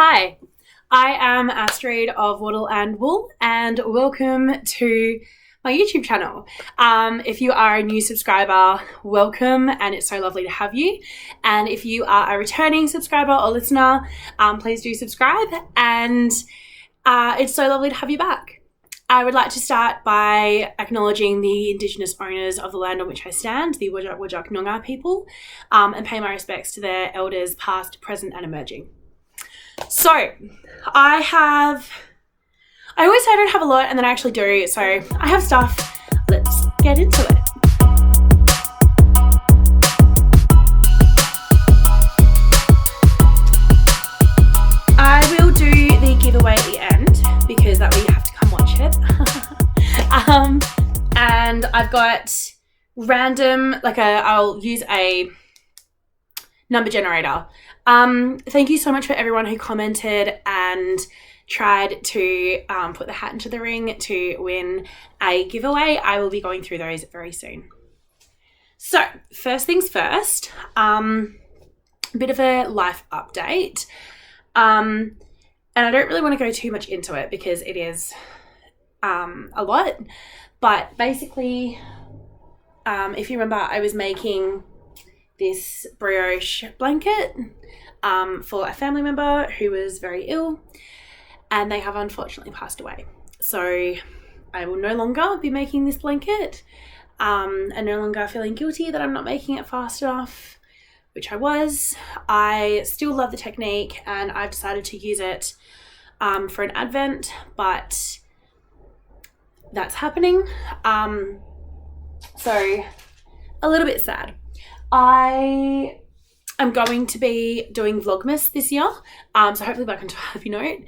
Hi, I am Astrid of Wattle Wool, and welcome to my YouTube channel. If you are a new subscriber, welcome, and it's so lovely to have you. And if you are a returning subscriber or listener, please do subscribe, and it's so lovely to have you back. I would like to start by acknowledging the Indigenous owners of the land on which I stand, the Whadjuk Noongar people, and pay my respects to their elders past, present and emerging. So, I always say I don't have a lot, and then I actually do, so I have stuff. Let's get into it. I will do the giveaway at the end, because that way you have to come watch it. And I've got random, I'll use a number generator. Thank you so much for everyone who commented and tried to put the hat into the ring to win a giveaway. I will be going through those very soon. So, first things first, a bit of a life update. And I don't really want to go too much into it because it is a lot. But basically, if you remember, I was making this brioche blanket for a family member who was very ill, and they have unfortunately passed away. So I will no longer be making this blanket, and no longer feeling guilty that I'm not making it fast enough, which I was. I still love the technique, and I've decided to use it for an advent, but that's happening. So a little bit sad. I am going to be doing Vlogmas this year. So hopefully back onto a happy note.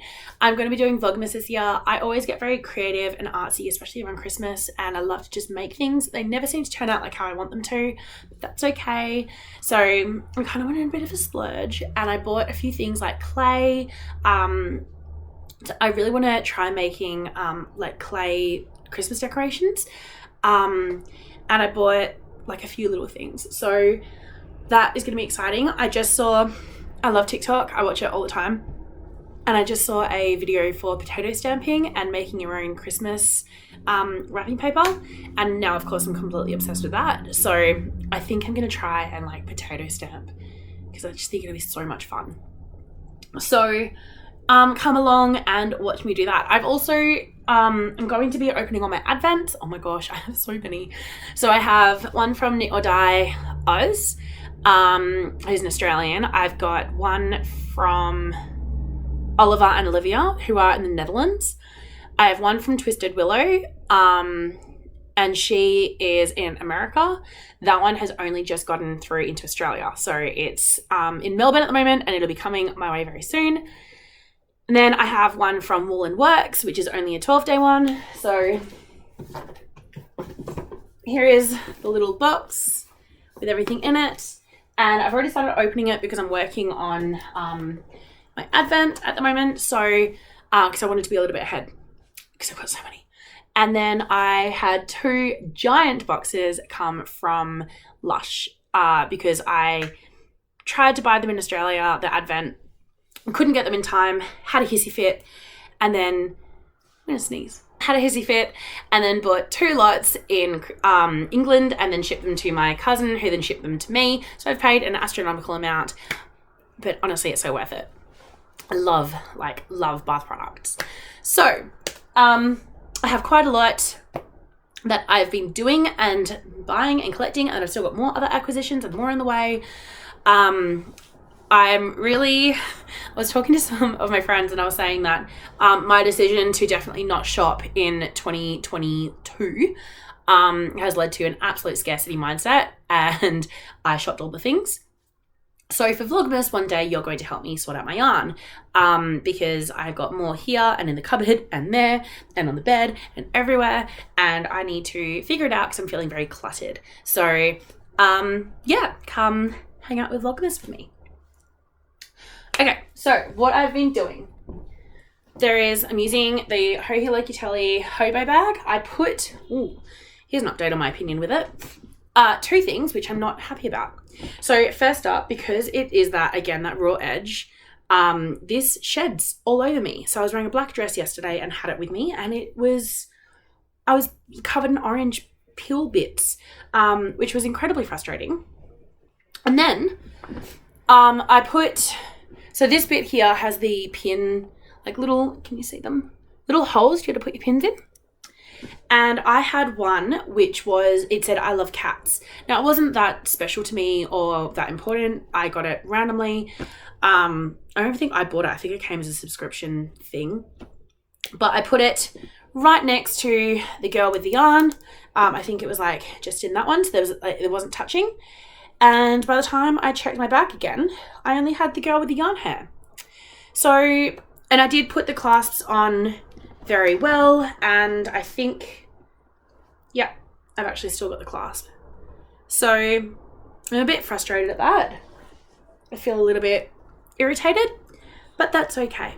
I'm going to be doing Vlogmas this year. I always get very creative and artsy, especially around Christmas, and I love to just make things. They never seem to turn out like how I want them to, but that's okay. So I kind of went on a bit of a splurge, and I bought a few things like clay. I really want to try making like clay Christmas decorations. And I bought like a few little things. So that is going to be exciting. I love TikTok. I watch it all the time. And I just saw a video for potato stamping and making your own Christmas wrapping paper. And now, of course, I'm completely obsessed with that. So I think I'm going to try and like potato stamp because I just think it'll be so much fun. So come along and watch me do that. I've also I'm going to be opening on my advents. Oh my gosh, I have so many. So I have one from Knit or Die Oz, who's an Australian. I've got one from Oliver and Olivia, who are in the Netherlands. I have one from Twisted Willow, and she is in America. That one has only just gotten through into Australia. So it's in Melbourne at the moment, and it'll be coming my way very soon. And then I have one from Wool & Works, which is only a 12-day one. So here is the little box with everything in it. And I've already started opening it because I'm working on my advent at the moment. So, because I wanted to be a little bit ahead because I've got so many. And then I had 2 giant boxes come from Lush because I tried to buy them in Australia, the advent. Couldn't get them in time, had a hissy fit, and then, I'm going to sneeze, had a hissy fit, and then bought 2 lots in England and then shipped them to my cousin, who then shipped them to me. So I've paid an astronomical amount, but honestly, it's so worth it. I love bath products. So, I have quite a lot that I've been doing and buying and collecting, and I've still got more other acquisitions and more on the way. I was talking to some of my friends, and I was saying that my decision to definitely not shop in 2022 has led to an absolute scarcity mindset, and I shopped all the things. So for Vlogmas, one day you're going to help me sort out my yarn because I've got more here and in the cupboard and there and on the bed and everywhere, and I need to figure it out because I'm feeling very cluttered. So yeah, come hang out with Vlogmas with me. Okay, so what I've been doing, I'm using the Hohiloki Hobo bag. Here's an update on my opinion with it. 2 things which I'm not happy about. So first up, because it is that raw edge, this sheds all over me. So I was wearing a black dress yesterday and had it with me, and I was covered in orange peel bits, which was incredibly frustrating. And then so this bit here has the pin, like little, can you see them? Little holes you had to put your pins in. And I had one which it said, I love cats. Now, it wasn't that special to me or that important. I got it randomly. I don't think I bought it. I think it came as a subscription thing. But I put it right next to the girl with the yarn. I think it was like just in that one. So it wasn't touching. And by the time I checked my bag again, I only had the girl with the yarn hair. So, and I did put the clasps on very well. And I think, yeah, I've actually still got the clasp. So I'm a bit frustrated at that. I feel a little bit irritated, but that's okay.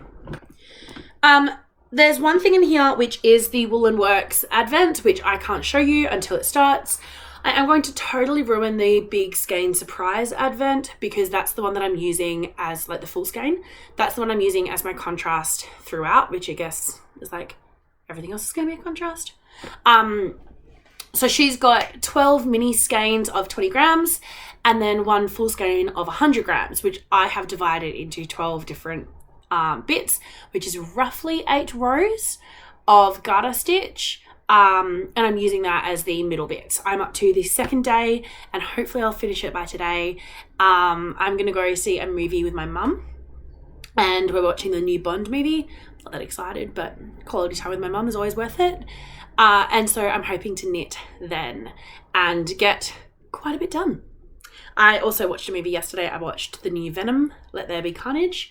There's one thing in here, which is the Woolen Works Advent, which I can't show you until it starts. I am going to totally ruin the big skein surprise advent because that's the one that I'm using as like the full skein. That's the one I'm using as my contrast throughout, which I guess is like everything else is going to be a contrast. So she's got 12 mini skeins of 20 grams and then one full skein of 100 grams, which I have divided into 12 different bits, which is roughly 8 rows of garter stitch. And I'm using that as the middle bits. I'm up to the second day and hopefully I'll finish it by today. I'm going to go see a movie with my mum and we're watching the new Bond movie. Not that excited, but quality time with my mum is always worth it. And so I'm hoping to knit then and get quite a bit done. I also watched a movie yesterday. I watched the new Venom, Let There Be Carnage.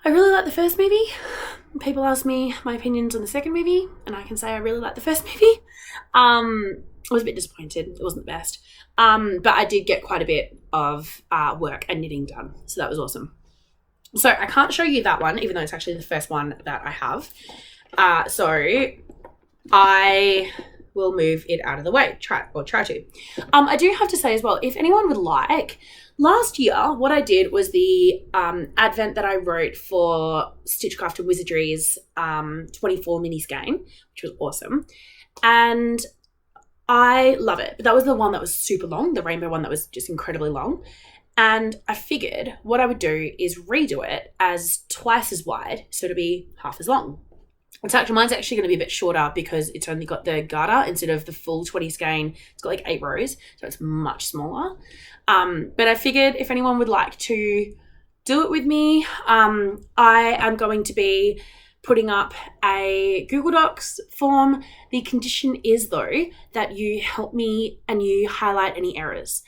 I really like the first movie. People ask me my opinions on the second movie, and I can say I really like the first movie. I was a bit disappointed. It wasn't the best. But I did get quite a bit of work and knitting done, so that was awesome. So I can't show you that one, even though it's actually the first one that I have. So I will move it out of the way, try to. I do have to say as well, if anyone would like, last year what I did was the advent that I wrote for Stitchcraft and Wizardry's 24 mini skein, which was awesome. And I love it. But that was the one that was super long, the rainbow one that was just incredibly long. And I figured what I would do is redo it as twice as wide, so to be half as long. Mine's actually going to be a bit shorter because it's only got the garter instead of the full 20 skein. It's got like 8 rows, so it's much smaller. But I figured if anyone would like to do it with me, I am going to be putting up a Google Docs form. The condition is, though, that you help me and you highlight any errors.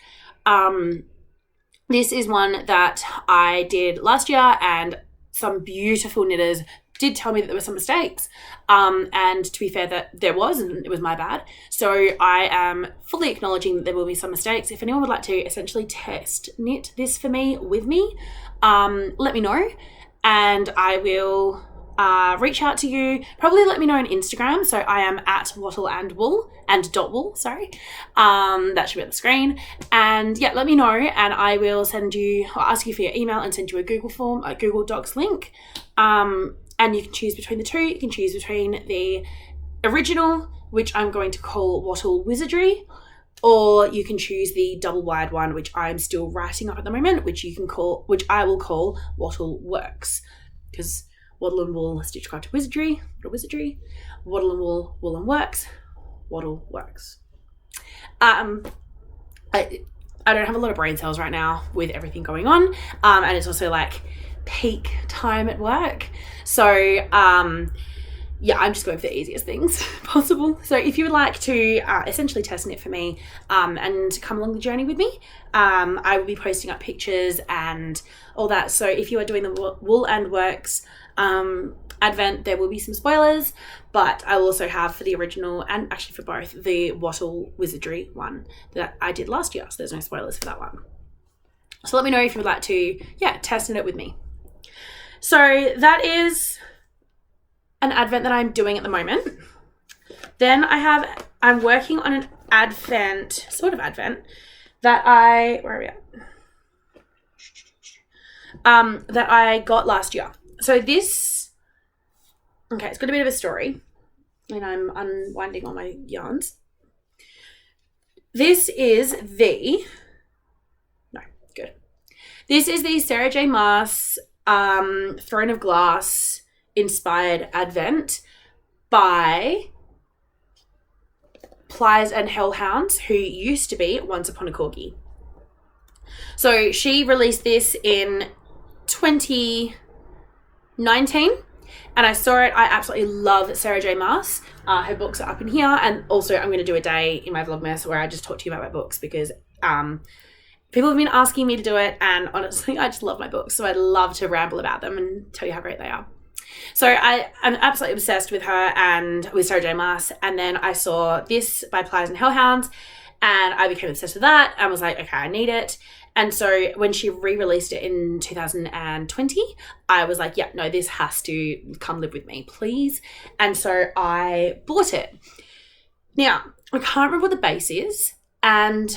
This is one that I did last year, and some beautiful knitters did tell me that there were some mistakes. And to be fair, that there was, and it was my bad. So I am fully acknowledging that there will be some mistakes. If anyone would like to essentially test knit this for me with me, let me know and I will reach out to you. Probably let me know on Instagram. So I am at Wattle and Wool and .wool, sorry. That should be on the screen. And yeah, let me know and I will ask you for your email and send you a Google form, a Google Docs link. And you can choose between the two. You can choose between the original, which I'm going to call Wattle Wizardry, or you can choose the double wide one, which I'm still writing up at the moment, which I will call Wattle Works, because Wattle and Wool, Stitchcraft Wizardry, Wattle and Wool, Wool and Works, Wattle Works. I don't have a lot of brain cells right now with everything going on, and it's also like peak time at work. So yeah, I'm just going for the easiest things possible. So if you would like to essentially test knit for me and come along the journey with me, I will be posting up pictures and all that. So if you are doing the Wool and Works advent, there will be some spoilers, but I will also have for the original and actually for both the Wattle Wizardry one that I did last year. So there's no spoilers for that one. So let me know if you would like to, test knit it with me. So that is an advent that I'm doing at the moment. Then I'm working on an sort of advent that where are we at? that I got last year. So this, okay, it's got a bit of a story, and I'm unwinding all my yarns. This is the Sarah J. Maas Throne of Glass inspired Advent by Plies and Hellhounds, who used to be Once Upon a Corgi. So she released this in 2019, and I saw it. I absolutely love Sarah J. Maas. Her books are up in here, and also I'm going to do a day in my Vlogmas where I just talk to you about my books, because people have been asking me to do it, and honestly, I just love my books, so I'd love to ramble about them and tell you how great they are. So I'm absolutely obsessed with her and with Sarah J. Maas, and then I saw this by Plies and Hellhounds, and I became obsessed with that and was like, okay, I need it. And so when she re-released it in 2020, I was like, yeah, no, this has to come live with me, please. And so I bought it. Now, I can't remember what the base is, and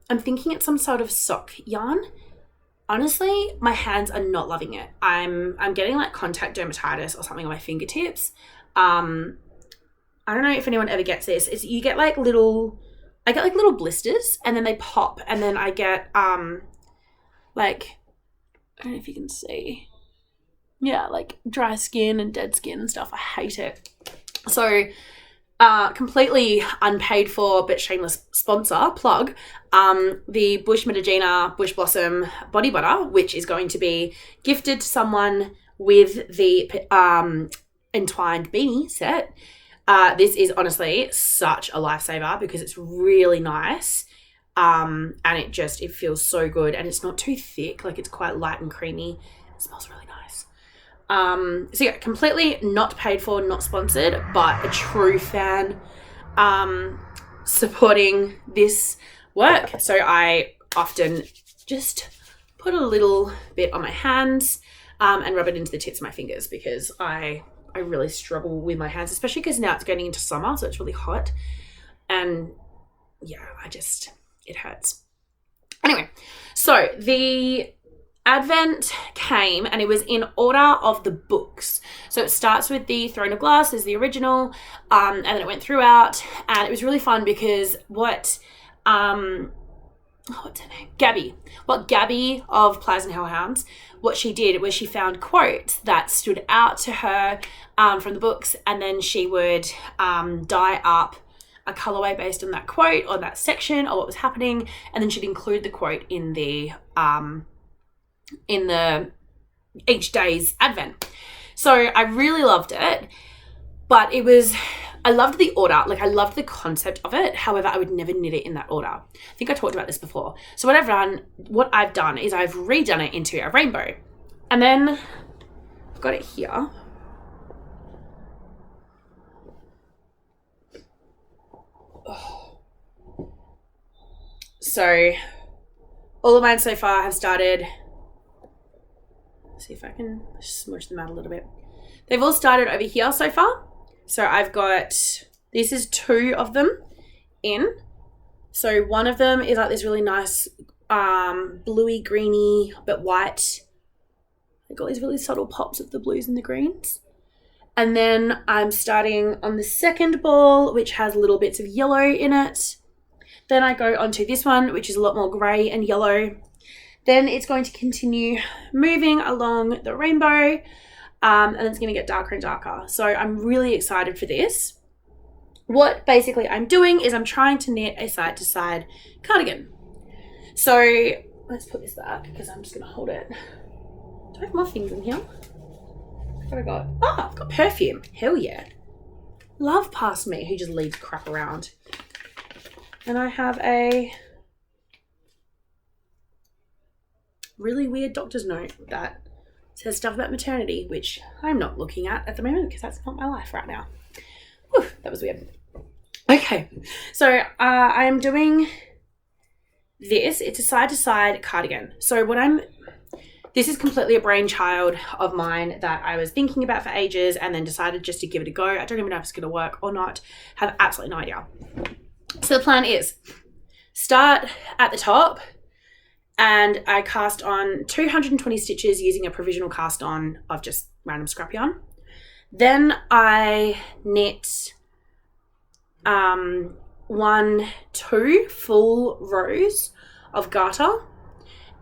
I'm thinking it's some sort of sock yarn. Honestly, my hands are not loving it. I'm getting like contact dermatitis or something on my fingertips. I don't know if anyone ever gets this. You get like little blisters, and then they pop, and then I get like, I don't know if you can see. Yeah, like dry skin and dead skin and stuff. I hate it. So completely unpaid for but shameless sponsor plug, the Bush Medagina Bush Blossom body butter, which is going to be gifted to someone with the entwined beanie set. This is honestly such a lifesaver because it's really nice, and it feels so good, and it's not too thick. Like, it's quite light and creamy. It smells really nice. So yeah, completely not paid for, not sponsored, but a true fan supporting this work. So I often just put a little bit on my hands and rub it into the tips of my fingers, because I really struggle with my hands, especially because now it's getting into summer, so it's really hot. And yeah, it hurts. Anyway, so the Advent came, and it was in order of the books. So it starts with the Throne of Glass as the original, and then it went throughout, and it was really fun because what's her name? Gabby of Plies and Hellhounds, what she did was she found quotes that stood out to her from the books, and then she would dye up a colorway based on that quote or that section or what was happening, and then she'd include the quote in the each day's Advent. So I really loved it, but I loved the order. Like, I loved the concept of it. However, I would never knit it in that order. I think I talked about this before. So what I've done is I've redone it into a rainbow, and then I've got it here. So all of mine so far have started. See if I can smush them out a little bit. They've all started over here so far. So I've got, this is 2 of them in. So one of them is like this really nice bluey greeny but white. I've got these really subtle pops of the blues and the greens. And then I'm starting on the second ball, which has little bits of yellow in it. Then I go onto this one, which is a lot more grey and yellow. Then it's going to continue moving along the rainbow, and it's going to get darker and darker. So I'm really excited for this. What basically I'm doing is I'm trying to knit a side-to-side cardigan. So let's put this back because I'm just going to hold it. Do I have more things in here? What have I got? Oh, I've got perfume. Hell yeah. Love past me who just leaves crap around. And I have a really weird doctor's note that says stuff about maternity, which I'm not looking at the moment because that's not my life right now. Whew, that was weird. Okay, so I am doing this. It's a side-to-side cardigan. So this is completely a brainchild of mine that I was thinking about for ages and then decided just to give it a go. I don't even know if it's going to work or not. Have absolutely no idea. So the plan is start at the top and I cast on 220 stitches using a provisional cast on of just random scrap yarn. Then I knit 2 full rows of garter,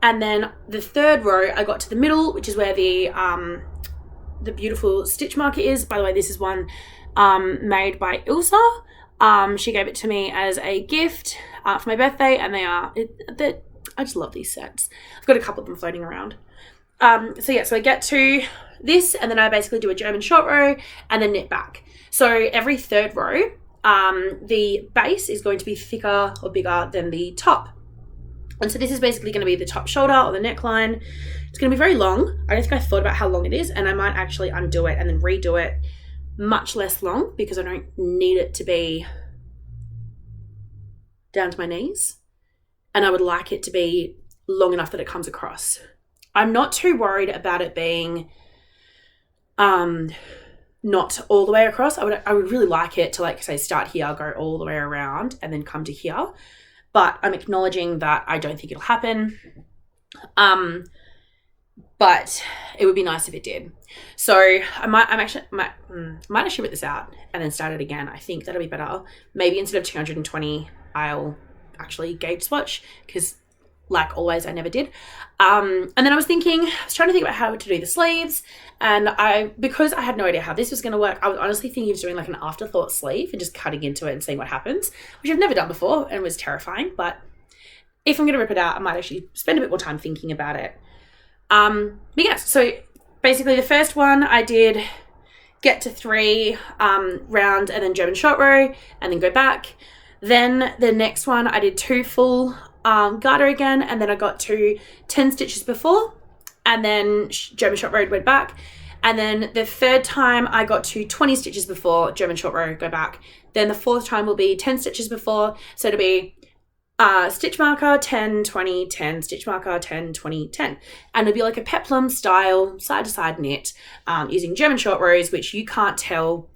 and then the third row I got to the middle, which is where the beautiful stitch marker is. By the way, this is one made by Ilsa. She gave it to me as a gift for my birthday, and I just love these sets. I've got a couple of them floating around. So I get to this, and then I basically do a German short row and then knit back. So every third row, the base is going to be thicker or bigger than the top. And so this is basically going to be the top shoulder or the neckline. It's going to be very long. I don't think I thought about how long it is, and I might actually undo it and then redo it much less long because I don't need it to be down to my knees. And I would like it to be long enough that it comes across. I'm not too worried about it being not all the way across. I would really like it to, like, say, start here, go all the way around and then come to here. But I'm acknowledging that I don't think it'll happen. But it would be nice if it did. So I might actually rip this out and then start it again. I think that'll be better. Maybe instead of 220, I'll actually gauge swatch, because like always I never did. And then I was trying to think about how to do the sleeves, and because I had no idea how this was going to work, I was honestly thinking of doing like an afterthought sleeve and just cutting into it and seeing what happens, which I've never done before and was terrifying. But if I'm going to rip it out, I might actually spend a bit more time thinking about it. But yes, so basically the first one I did get to 3 round and then German short row and then go back. Then the next one I did 2 full garter again, and then I got to 10 stitches before, and then German short row, went back. And then the third time I got to 20 stitches before, German short row, go back. Then the fourth time will be 10 stitches before, so it'll be stitch marker, 10, 20, 10, stitch marker, 10, 20, 10. And it'll be like a peplum style side-to-side knit using German short rows, which you can't tell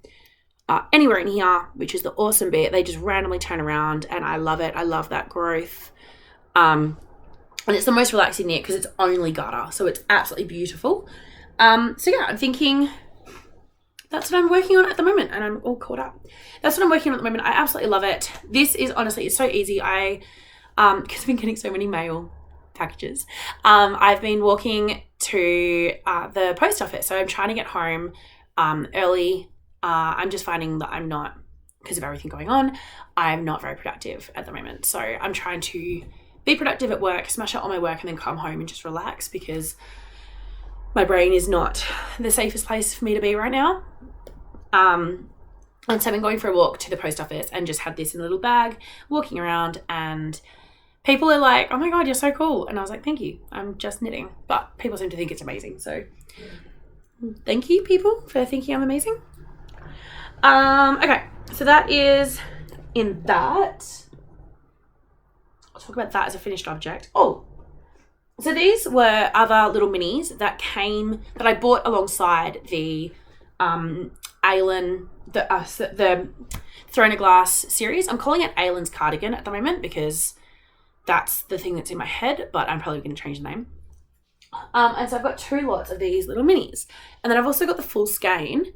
anywhere in here, which is the awesome bit. They just randomly turn around, and I love it. I love that growth. And it's the most relaxing knit because it's only garter, so it's absolutely beautiful. So yeah, I'm thinking that's what I'm working on at the moment, and I'm all caught up. That's what I'm working on at the moment. I absolutely love it. This is honestly, it's so easy. Because I've been getting so many mail packages. I've been walking to the post office, so I'm trying to get home early. I'm just finding that I'm not, because of everything going on, I'm not very productive at the moment. So I'm trying to be productive at work, smash out all my work, and then come home and just relax, because my brain is not the safest place for me to be right now. And so I've been going for a walk to the post office and just had this in a little bag, walking around, and people are like, oh my God, you're so cool. And I was like, thank you. I'm just knitting. But people seem to think it's amazing. So thank you, people, for thinking I'm amazing. Okay, so that is in that. I'll talk about that as a finished object. Oh, so these were other little minis that I bought alongside the Aylin, the Throne of Glass series. I'm calling it Aylin's Cardigan at the moment because that's the thing that's in my head, but I'm probably going to change the name. And so I've got 2 lots of these little minis. And then I've also got the full skein. I'm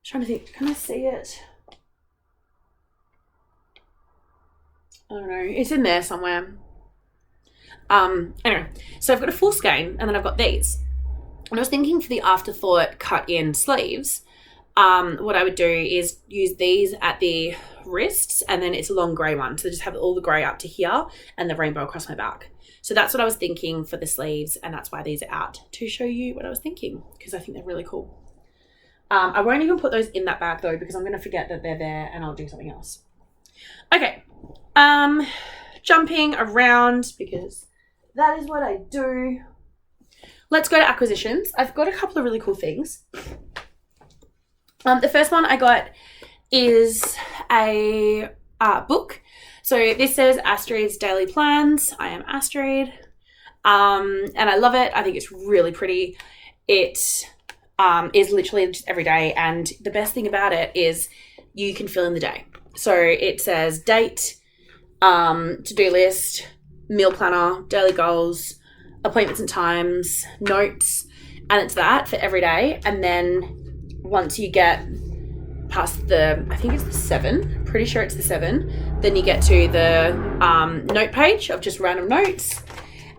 trying to think, can I see it? I don't know. It's in there somewhere. Anyway, so I've got a full skein, and then I've got these. And I was thinking for the afterthought cut-in sleeves, what I would do is use these at the wrists, and then it's a long grey one. So just have all the grey up to here and the rainbow across my back. So that's what I was thinking for the sleeves, and that's why these are out, to show you what I was thinking, because I think they're really cool. I won't even put those in that bag though, because I'm going to forget that they're there and I'll do something else. Okay, jumping around because that is what I do. Let's go to acquisitions. I've got a couple of really cool things. The first one I got is a book. So this says Astrid's Daily Plans. I am Astrid. And I love it. I think it's really pretty. It is literally just every day. And the best thing about it is you can fill in the day. So it says date, to-do list, meal planner, daily goals, appointments and times, notes, and it's that for every day. And then once you get past I think it's the 7, pretty sure it's the 7, then you get to the note page of just random notes.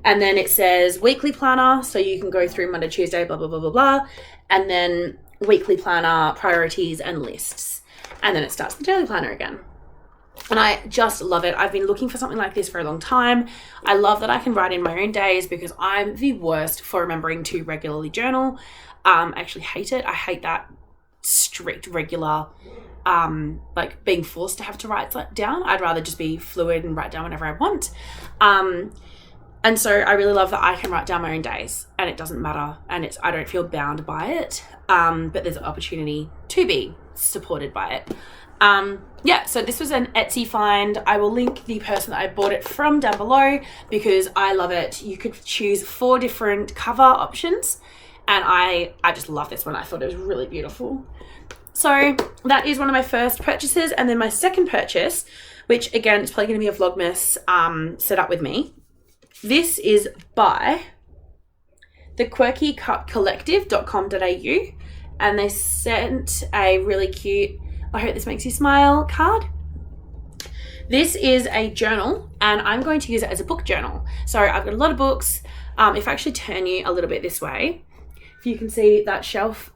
And then it says weekly planner, so you can go through Monday, Tuesday, blah, blah, blah, blah, blah. And then weekly planner, priorities, and lists. And then it starts the daily planner again. And I just love it. I've been looking for something like this for a long time. I love that I can write in my own days because I'm the worst for remembering to regularly journal. I actually hate it. I hate that strict, regular, like being forced to have to write down. I'd rather just be fluid and write down whenever I want. And so I really love that I can write down my own days and it doesn't matter and I don't feel bound by it. But there's an opportunity to be supported by it. Yeah, so this was an Etsy find. I will link the person that I bought it from down below because I love it. You could choose 4 different cover options and I just love this one. I thought it was really beautiful. So that is one of my first purchases. And then my second purchase, which again, is probably going to be a Vlogmas set up with me. This is by the quirkycollective.com.au and they sent a really cute, I hope this makes you smile, card. This is a journal and I'm going to use it as a book journal. So I've got a lot of books. If I actually turn you a little bit this way, if you can see that shelf,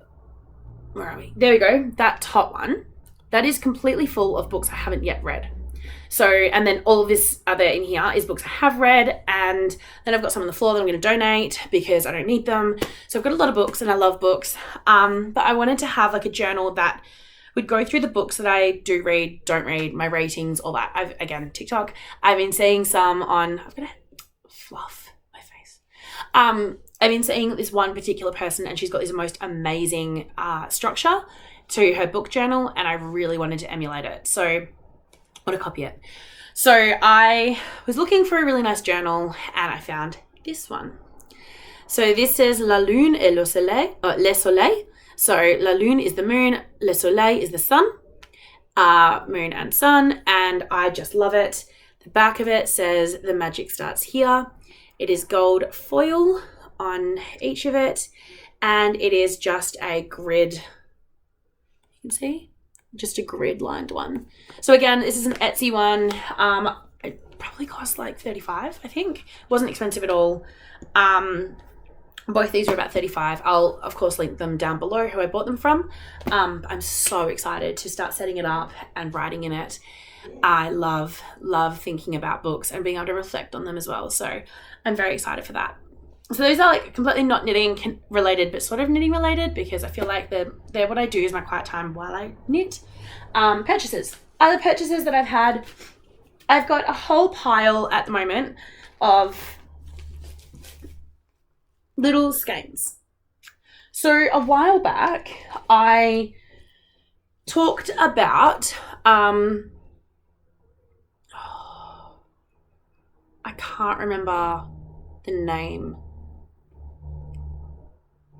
where are we? There we go, that top one. That is completely full of books I haven't yet read. So, and then all of this other in here is books I have read, and then I've got some on the floor that I'm going to donate because I don't need them. So I've got a lot of books and I love books. But I wanted to have like a journal that would go through the books that I do read, don't read, my ratings, all that. Again, TikTok. I've been seeing some on, I'm going to fluff my face. I've been seeing this one particular person and she's got this most amazing structure to her book journal and I really wanted to emulate it. So I want to copy it. So I was looking for a really nice journal and I found this one. So this says La Lune et le Soleil, Le Soleil. So La Lune is the moon, Le Soleil is the sun, moon and sun, and I just love it. The back of it says the magic starts here. It is gold foil on each of it, and it is just a grid. You can see, just a grid lined one. So again, this is an Etsy one. It probably cost like $35, I think. It wasn't expensive at all. Both these are about $35. I'll of course link them down below who I bought them from. I'm so excited to start setting it up and writing in it. I love thinking about books and being able to reflect on them as well. So I'm very excited for that. So those are like completely not knitting related, but sort of knitting related because I feel like they're what I do is my quiet time while I knit. Purchases. Other purchases that I've had, I've got a whole pile at the moment of little skeins. So a while back, I talked about, I can't remember the name.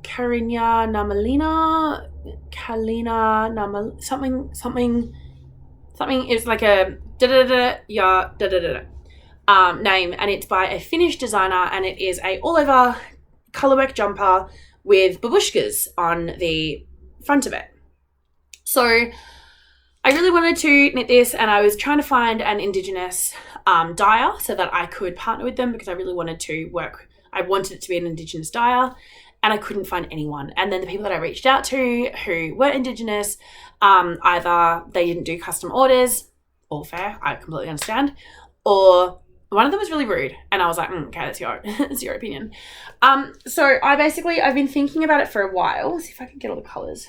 Malina, Kalina, something. It's like a name, and it's by a Finnish designer, and it is a all over colorwork jumper with babushkas on the front of it. So I really wanted to knit this, and I was trying to find an Indigenous dyer so that I could partner with them because I really wanted to work. I wanted it to be an Indigenous dyer, and I couldn't find anyone. And then the people that I reached out to who were Indigenous, either they didn't do custom orders, all fair, I completely understand, or one of them was really rude. And I was like, okay, that's your opinion. So I've been thinking about it for a while. Let's see if I can get all the colors.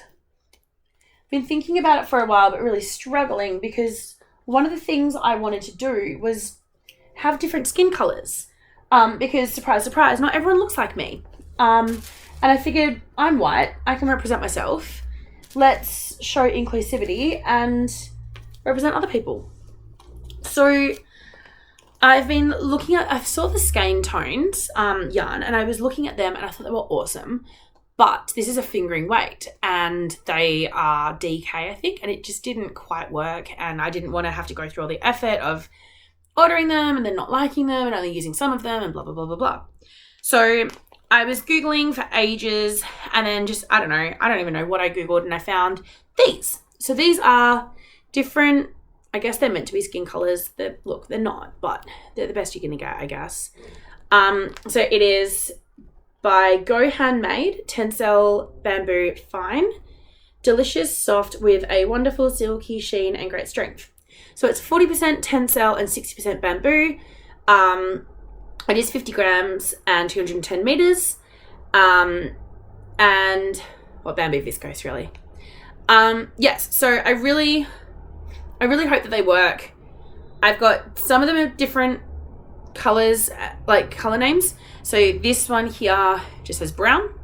Been thinking about it for a while, but really struggling because one of the things I wanted to do was have different skin colors. Because surprise, surprise, not everyone looks like me. And I figured I'm white, I can represent myself. Let's show inclusivity and represent other people. So I've been looking at, I saw the skein tones yarn and I was looking at them and I thought they were awesome. But this is a fingering weight and they are DK, I think, and it just didn't quite work. And I didn't want to have to go through all the effort of ordering them and then not liking them and only using some of them and blah, blah, blah, blah, blah. So I was Googling for ages, and then just, I don't even know what I Googled, and I found these. So these are different, I guess they're meant to be skin colours. Look, they're not, but they're the best you're going to get, I guess. So it is by Go Handmade, Tencel Bamboo Fine. Delicious, soft, with a wonderful silky sheen and great strength. So it's 40% Tencel and 60% bamboo. It is 50 grams and 210 meters. And bamboo viscose, really. Yes, so I really hope that they work. I've got some of them are different colors, like color names. So this one here just says brown.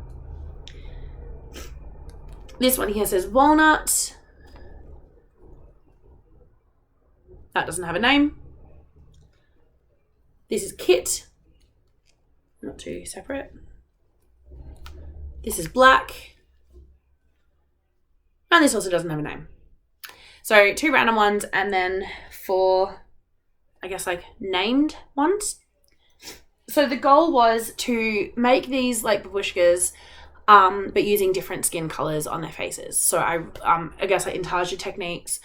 This one here says walnut. That doesn't have a name. This is kit. Not too separate. This is black. And this also doesn't have a name. So 2 random ones, and then 4, I guess, like named ones. So the goal was to make these like babushkas, but using different skin colors on their faces. So I guess like intarsia techniques.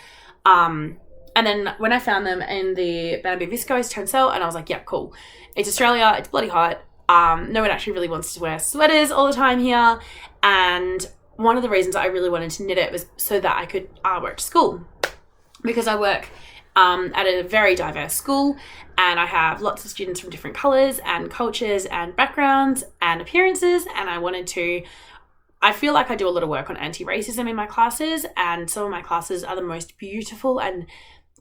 And then when I found them in the bamboo viscose Tencel, and I was like, yeah, cool. It's Australia. It's bloody hot. No one actually really wants to wear sweaters all the time here. And one of the reasons I really wanted to knit it was so that I could work to school, because I work at a very diverse school, and I have lots of students from different colours and cultures and backgrounds and appearances, and I feel like I do a lot of work on anti-racism in my classes, and some of my classes are the most beautiful and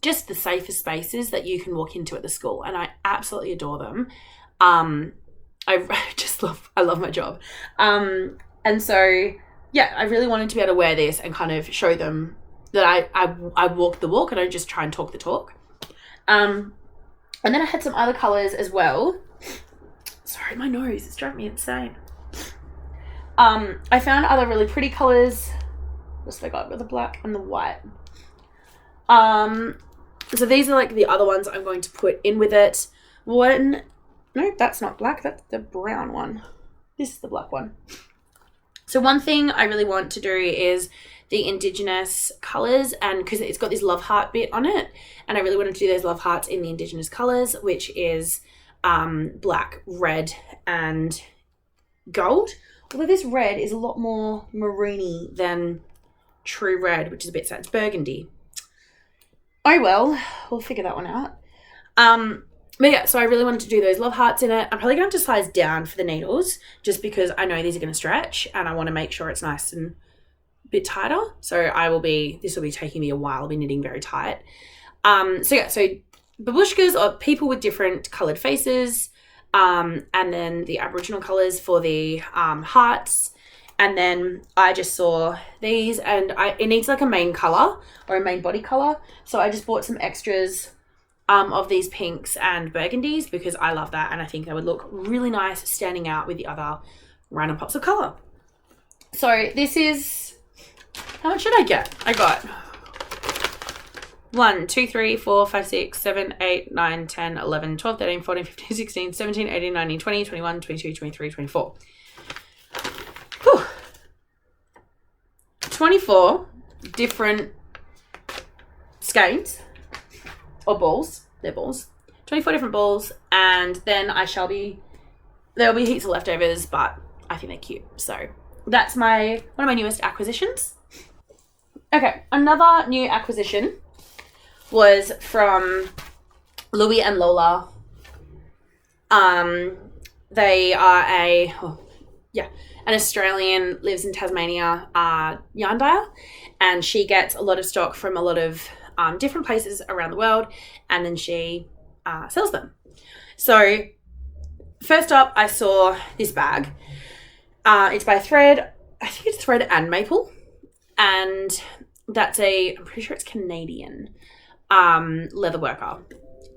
just the safest spaces that you can walk into at the school, and I absolutely adore them. I love my job. And so, yeah, I really wanted to be able to wear this and kind of show them that I walk the walk, and I don't just try and talk the talk. And then I had some other colours as well. Sorry, my nose is driving me insane. I found other really pretty colours. What's they got with the black and the white? So these are like the other ones I'm going to put in with it. No, that's not black. That's the brown one. This is the black one. So one thing I really want to do is the Indigenous colours, and because it's got this love heart bit on it, and I really wanted to do those love hearts in the Indigenous colours, which is black, red and gold. Although this red is a lot more maroony than true red, which is a bit sad. It's burgundy. Oh well, we'll figure that one out. But yeah, so I really wanted to do those love hearts in it. I'm probably going to have to size down for the needles, just because I know these are going to stretch, and I want to make sure it's nice and a bit tighter. So this will be taking me a while. I'll be knitting very tight. So babushkas are people with different coloured faces, and then the Aboriginal colours for the hearts. And then I just saw these, and it needs like a main colour or a main body colour. So I just bought some extras of these pinks and burgundies, because I love that, and I think they would look really nice standing out with the other random pops of colour. So this is, how much did I get? I got 1, 2, 3, 4, 5, 6, 7, 8, 9, 10, 11, 12, 13, 14, 15, 16, 17, 18, 19, 20, 21, 22, 23, 24. Whew. 24 different skeins. Or balls. They're balls. 24 different balls. And then there'll be heaps of leftovers, but I think they're cute. So that's one of my newest acquisitions. Okay, another new acquisition was from Louie and Lola. They are an Australian, lives in Tasmania, yarn dyer, and she gets a lot of stock from a lot of different places around the world, and then she sells them. So first up, I saw this bag. It's by Thread. I think it's Thread and Maple, and I'm pretty sure it's Canadian leather worker.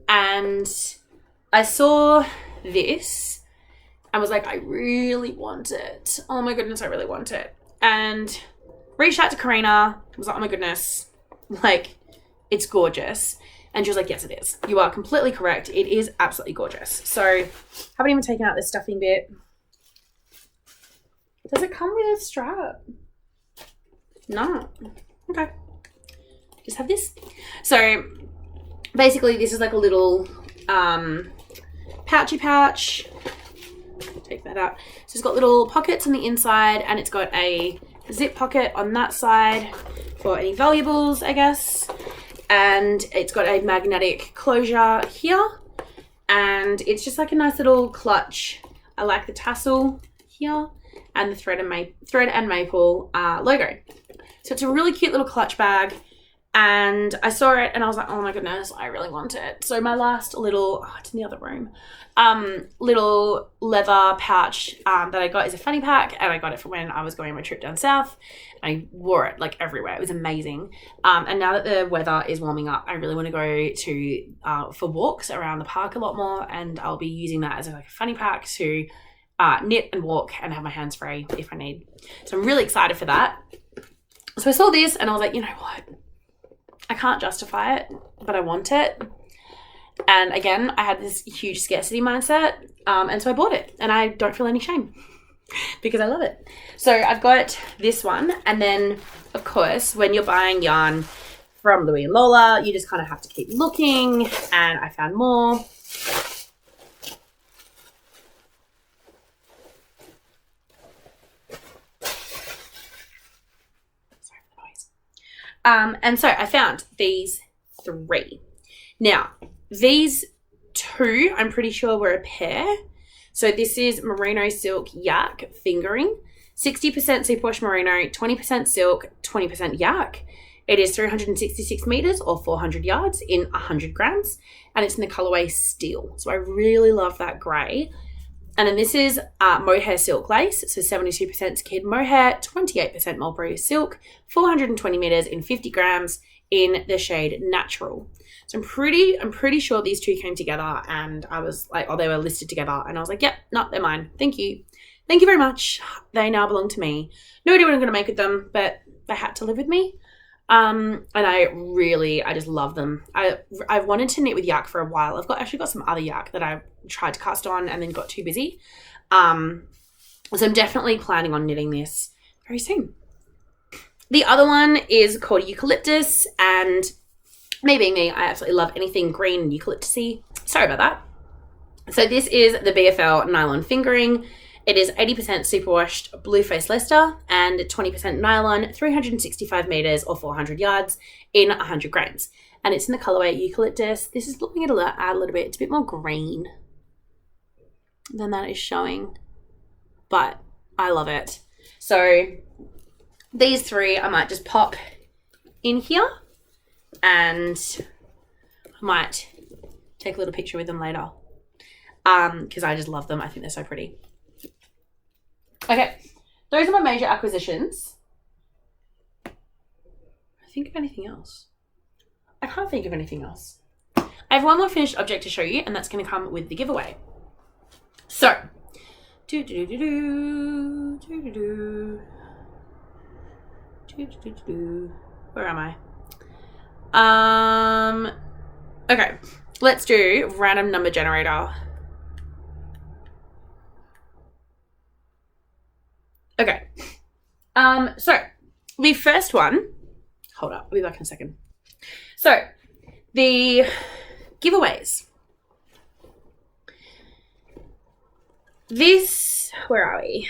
And I saw this and was like, I really want it. Oh my goodness, I really want it. And reached out to Kalina, was like, oh my goodness, like, it's gorgeous. And she was like, yes, it is. You are completely correct. It is absolutely gorgeous. So I haven't even taken out the stuffing bit. Does it come with a strap? No. Okay. Just have this. So basically this is like a little pouchy pouch. Take that out. So it's got little pockets on the inside, and it's got a zip pocket on that side for any valuables, I guess. And it's got a magnetic closure here, and it's just like a nice little clutch. I like the tassel here and the thread and maple logo. So it's a really cute little clutch bag, and I saw it and I was like, oh my goodness, I really want it. So my last little, it's in the other room, little leather pouch that I got is a fanny pack, and I got it for when I was going on my trip down south. I wore it like everywhere. It was amazing. And now that the weather is warming up, I really want to go to for walks around the park a lot more, and I'll be using that as like a fanny pack to knit and walk and have my hands free if I need. So I'm really excited for that. So I saw this and I was like, you know what? I can't justify it, but I want it. And again, I had this huge scarcity mindset, and so I bought it, and I don't feel any shame because I love it. So I've got this one, and then of course when you're buying yarn from Louis and Lola, you just kind of have to keep looking, and I found more. And so I found these 3. Now, these 2, I'm pretty sure were a pair. So this is merino silk yak fingering, 60% superwash merino, 20% silk, 20% yak. It is 366 meters or 400 yards in 100 grams, and it's in the colorway steel. So I really love that gray. And then this is mohair silk lace, so 72% kid mohair, 28% mulberry silk, 420 meters in 50 grams in the shade natural. So I'm pretty sure these 2 came together, and I was like, oh, they were listed together, and I was like, yep, no, they're mine. Thank you very much. They now belong to me. No idea what I'm going to make with them, but they had to live with me. And I just love them. I've wanted to knit with yak for a while. I've actually got some other yak that I tried to cast on and then got too busy. So I'm definitely planning on knitting this very soon. The other one is called Eucalyptus, and me being me, I absolutely love anything green and eucalyptusy. Sorry about that. So this is the BFL nylon fingering. It is 80% superwashed blue face Leicester and 20% nylon, 365 meters or 400 yards in 100 grams. And it's in the colorway Eucalyptus. This is looking at a little bit. It's a bit more green than that is showing, but I love it. So these 3 I might just pop in here, and I might take a little picture with them later because I just love them. I think they're so pretty. Okay, those are my major acquisitions. I think of anything else. I can't think of anything else. I have one more finished object to show you, and that's going to come with the giveaway. So, where am I? Okay, let's do random number generator. Okay, so the first one, hold up, I'll be back in a second. So the giveaways. This, where are we?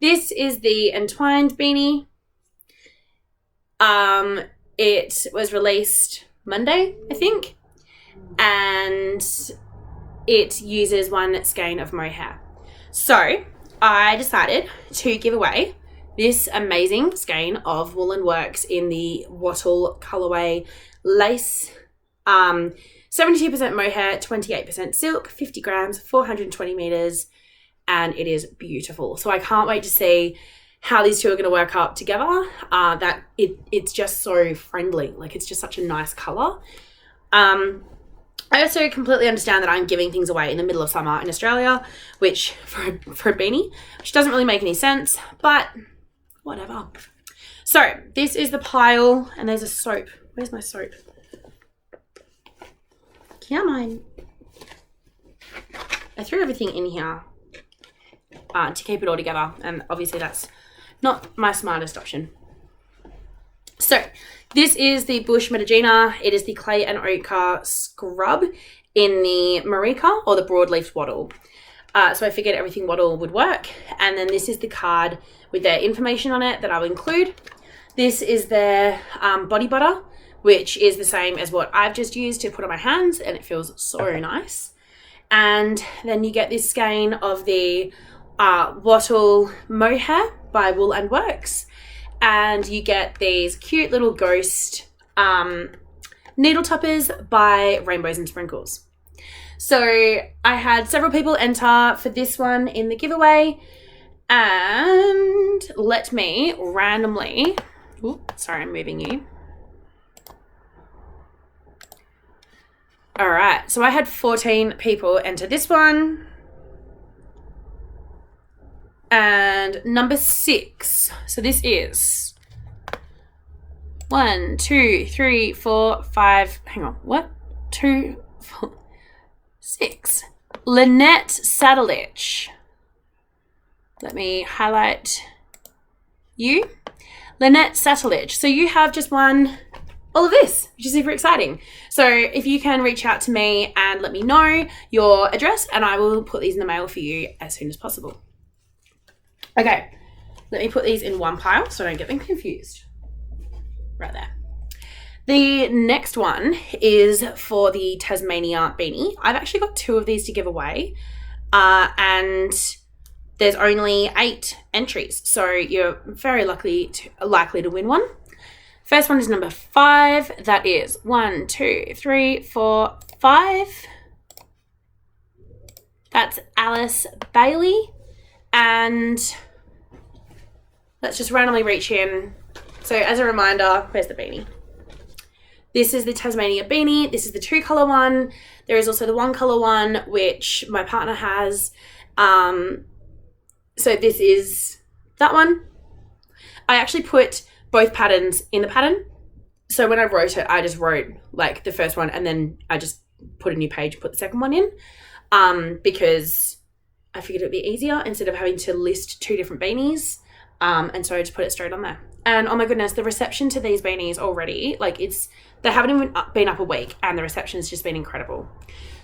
This is the Entwined Beanie. It was released Monday, I think, and it uses 1 skein of mohair. So I decided to give away this amazing skein of Woolen Works in the Wattle colorway lace, 72% mohair, 28% silk, 50 grams, 420 meters, and it is beautiful. So I can't wait to see how these 2 are going to work up together. It's just so friendly. Like, it's just such a nice color. I also completely understand that I'm giving things away in the middle of summer in Australia, which for a beanie, which doesn't really make any sense, but whatever. So this is the pile, and there's a soap. Where's my soap? Come on. I threw everything in here. to keep it all together. And obviously that's not my smartest option. So this is the Bush Medagina. It is the clay and ochre scrub in the Marika or the broadleaf wattle. So I figured everything wattle would work. And then this is the card with their information on it that I'll include. This is their body butter, which is the same as what I've just used to put on my hands, and it feels so nice. And then you get this skein of the Wattle Mohair by Wool and Works. And you get these cute little ghost needle toppers by Rainbows and Sprinkles. So I had several people enter for this one in the giveaway, and let me randomly, sorry, I'm moving you. All right, so I had 14 people enter this one. And number 6. So this is 1, 2, 3, 4, 5. Hang on. What? 2, 4, 6. Lynette Saddleditch. Let me highlight you. Lynette Saddleditch. So you have just won all of this, which is super exciting. So if you can reach out to me and let me know your address, and I will put these in the mail for you as soon as possible. Okay, let me put these in one pile so I don't get them confused. Right there. The next one is for the Tasmania Beanie. I've actually got 2 of these to give away, and there's only 8 entries, so you're very likely to win one. First one is number 5. That is 1, 2, 3, 4, 5. That's Alyce Bailey. And let's just randomly reach in. So as a reminder, where's the beanie? This is the Tasmania Beanie. This is the 2-colour one. There is also the 1-colour one, which my partner has. So this is that one. I actually put both patterns in the pattern. So when I wrote it, I just wrote like the first one and then I just put a new page and put the second one in, because I figured it would be easier instead of having to list 2 different beanies. And so I just put it straight on there. And oh my goodness, the reception to these beanies already, like they haven't even been up a week and the reception's just been incredible.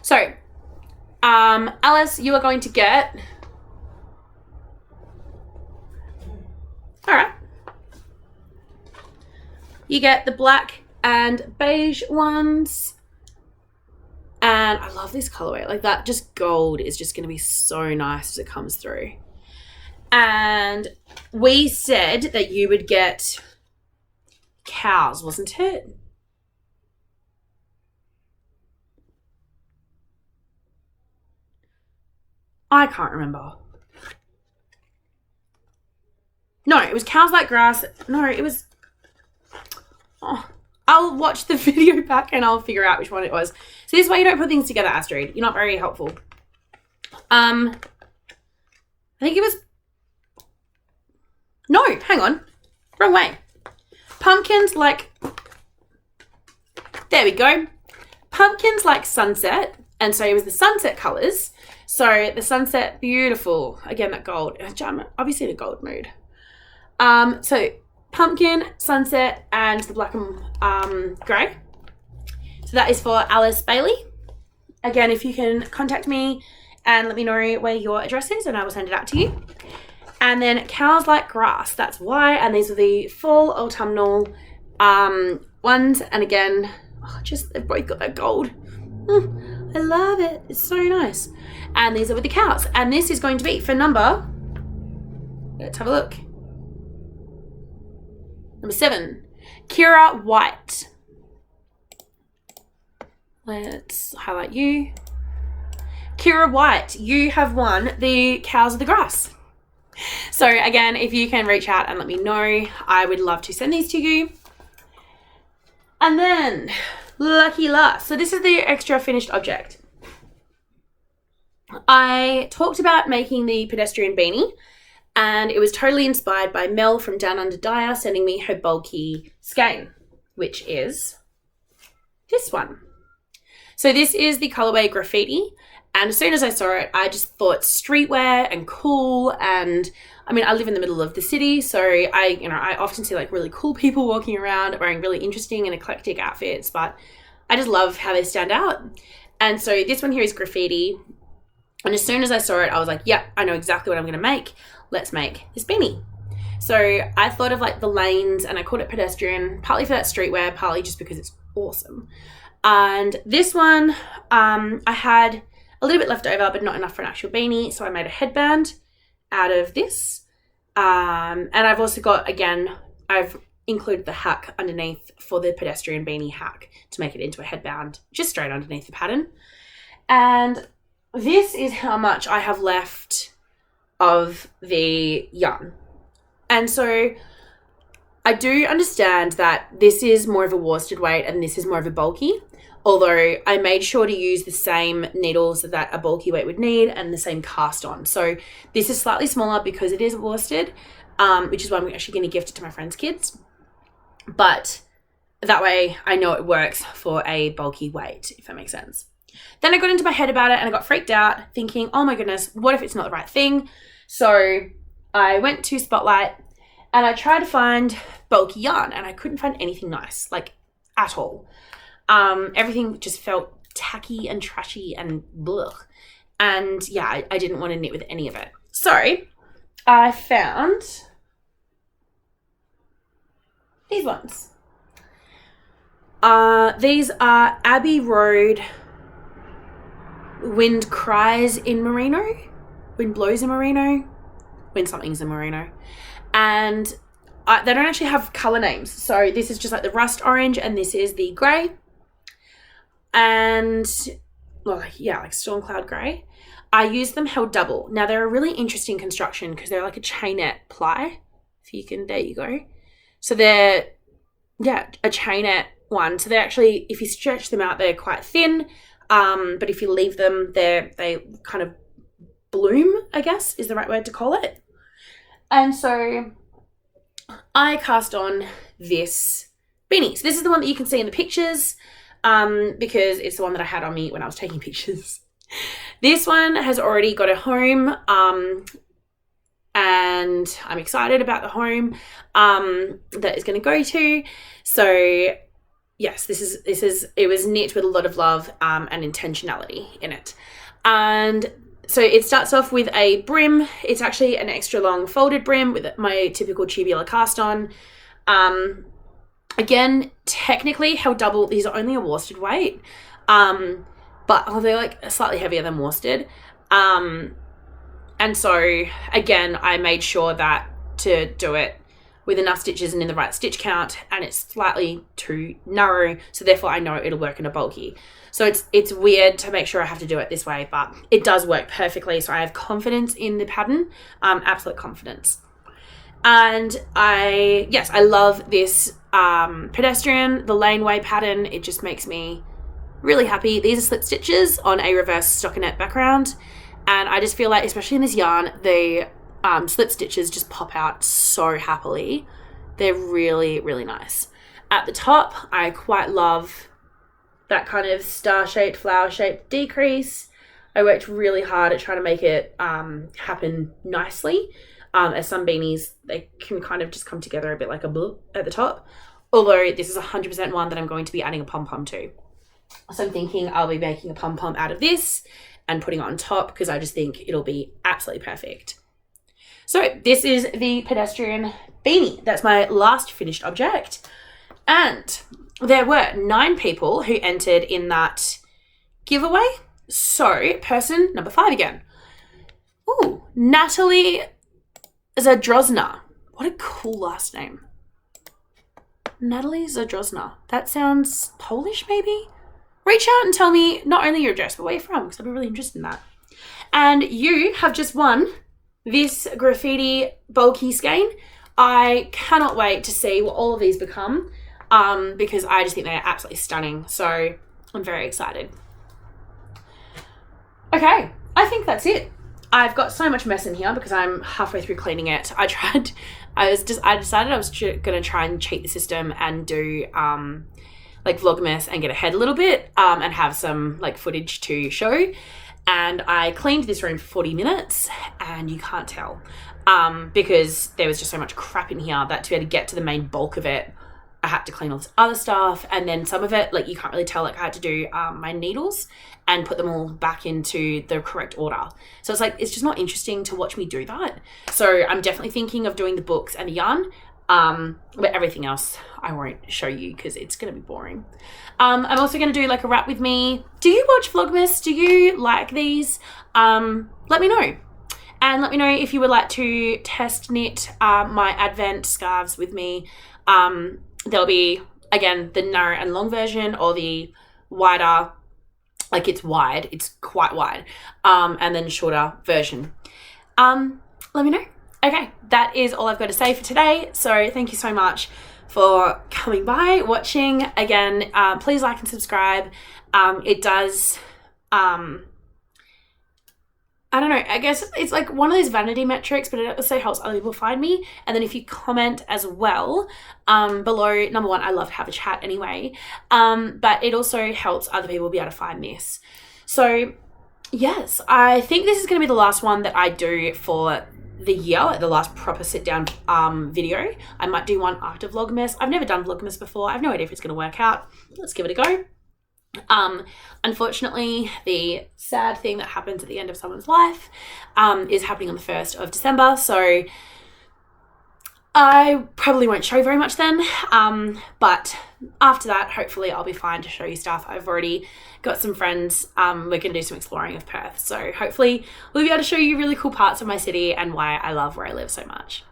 So, Alice, you are going to get, all right, you get the black and beige ones. And I love this colorway. Like that just gold is just going to be so nice as it comes through. And we said that you would get cows, wasn't it? I can't remember. No, it was cows like grass. No, it was... Oh, I'll watch the video back and I'll figure out which one it was. So this is why you don't put things together, Astrid. You're not very helpful. I think it was... No, hang on. Wrong way. Pumpkins like... There we go. Pumpkins like sunset. And so it was the sunset colours. So the sunset, beautiful. Again, that gold. I'm obviously in a gold mood. So pumpkin, sunset, and the black and grey. So that is for Alyce Bailey. Again, if you can contact me and let me know where your address is and I will send it out to you. And then cows like grass, that's why. And these are the fall autumnal ones. And again, they've both got that gold. I love it. It's so nice. And these are with the cows. And this is going to be for number, let's have a look. Number 7, Kira White. Let's highlight you. Kira White, you have won the Cows of the Grass. So again, if you can reach out and let me know, I would love to send these to you. And then, lucky last. So this is the extra finished object. I talked about making the pedestrian beanie, and it was totally inspired by Mel from Down Under Dyer sending me her bulky skein, which is this one. So this is the colorway Graffiti, And as soon as I saw it, I just thought streetwear and cool. And I mean, I live in the middle of the city, so I often see like really cool people walking around wearing really interesting and eclectic outfits, but I just love how they stand out. And so this one here is graffiti. And as soon as I saw it, I was like, yeah, I know exactly what I'm going to make. Let's make this beanie. So I thought of like the lanes, and I called it pedestrian, partly for that streetwear, partly just because it's awesome. And this one, I had a little bit left over, but not enough for an actual beanie. So I made a headband out of this. And I've also got, again, I've included the hack underneath for the pedestrian beanie hack to make it into a headband, just straight underneath the pattern. And this is how much I have left of the yarn. And so I do understand that this is more of a worsted weight and this is more of a bulky, although I made sure to use the same needles that a bulky weight would need and the same cast on. So this is slightly smaller because it is worsted, which is why I'm actually going to gift it to my friend's kids. But that way I know it works for a bulky weight, if that makes sense. Then I got into my head about it and I got freaked out thinking, oh my goodness, what if it's not the right thing? So I went to Spotlight and I tried to find bulky yarn and I couldn't find anything nice, like at all. Everything just felt tacky and trashy and blech. And yeah, I didn't want to knit with any of it. So I found these ones. These are Abbey Road Wind Cries in Merino, Wind Blows in Merino, When Something's in Merino. And they don't actually have colour names. So this is just like the rust orange and this is the grey. And, well, yeah, like storm cloud grey. I use them held double. Now, they're a really interesting construction because they're like a chainette ply. If you can, there you go. So they're, yeah, a chainette one. So they're actually, if you stretch them out, they're quite thin. But if you leave them, they kind of bloom, I guess, is the right word to call it. And so I cast on this beanie. So this is the one that you can see in the pictures because it's the one that I had on me when I was taking pictures. This one has already got a home and I'm excited about the home that it's going to go to. So yes, it was knit with a lot of love and intentionality in it. And so it starts off with a brim. It's actually an extra long folded brim with my typical tubular cast on. Again, technically held double. These are only a worsted weight, but they're like slightly heavier than worsted. And so again, I made sure that to do it with enough stitches and in the right stitch count, and it's slightly too narrow, so therefore I know it'll work in a bulky. So it's weird to make sure I have to do it this way, but it does work perfectly, so I have confidence in the pattern, absolute confidence. And I love this pedestrian, the laneway pattern. It just makes me really happy. These are slip stitches on a reverse stockinette background, and I just feel like, especially in this yarn, the slip stitches just pop out so happily. They're really, really nice. At the top, I quite love that kind of star-shaped, flower-shaped decrease. I worked really hard at trying to make it happen nicely. As some beanies, they can kind of just come together a bit like a blue at the top. Although this is 100% one that I'm going to be adding a pom-pom to. So I'm thinking I'll be making a pom-pom out of this and putting it on top because I just think it'll be absolutely perfect. So this is the pedestrian beanie. That's my last finished object. And there were 9 people who entered in that giveaway. So person number 5 again. Ooh, Natalie Zadrozna. What a cool last name. Natalie Zadrozna. That sounds Polish maybe? Reach out and tell me not only your address, but where you're from, because I'd be really interested in that. And you have just won this graffiti bulky skein. I cannot wait to see what all of these become because I just think they're absolutely stunning. So I'm very excited. Okay, I think that's it. I've got so much mess in here because I'm halfway through cleaning it. I decided I was going to try and cheat the system and do like Vlogmas and get ahead a little bit and have some like footage to show. and I cleaned this room for 40 minutes, and you can't tell because there was just so much crap in here that to be able to get to the main bulk of it, I had to clean all this other stuff. And then some of it, like, you can't really tell, like, I had to do my needles and put them all back into the correct order. So it's like, it's just not interesting to watch me do that. So I'm definitely thinking of doing the books and the yarn, but everything else I won't show you because it's going to be boring. I'm also going to do like a wrap with me. Do you watch Vlogmas? Do you like these? Let me know. And let me know if you would like to test knit my Advent scarves with me. There'll be, again, the narrow and long version, or the wider, like it's wide, it's quite wide, and then shorter version. Let me know. Okay, that is all I've got to say for today. So thank you so much for coming by, watching. Again, please like and subscribe. It does, I don't know, I guess it's like one of those vanity metrics, but it also helps other people find me. And then if you comment as well below, number one, I love to have a chat anyway, but it also helps other people be able to find this. So yes, I think this is going to be the last one that I do for the year, like the last proper sit down video. I might do one after Vlogmas. I've never done Vlogmas before. I have no idea if it's going to work out. Let's give it a go. Unfortunately, the sad thing that happens at the end of someone's life is happening on the 1st of December, so I probably won't show very much then, but after that, hopefully I'll be fine to show you stuff. I've already got some friends, we're going to do some exploring of Perth, so hopefully we'll be able to show you really cool parts of my city and why I love where I live so much.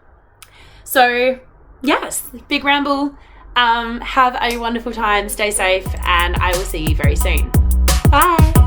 So yes, big ramble. Have a wonderful time, stay safe, and I will see you very soon. Bye.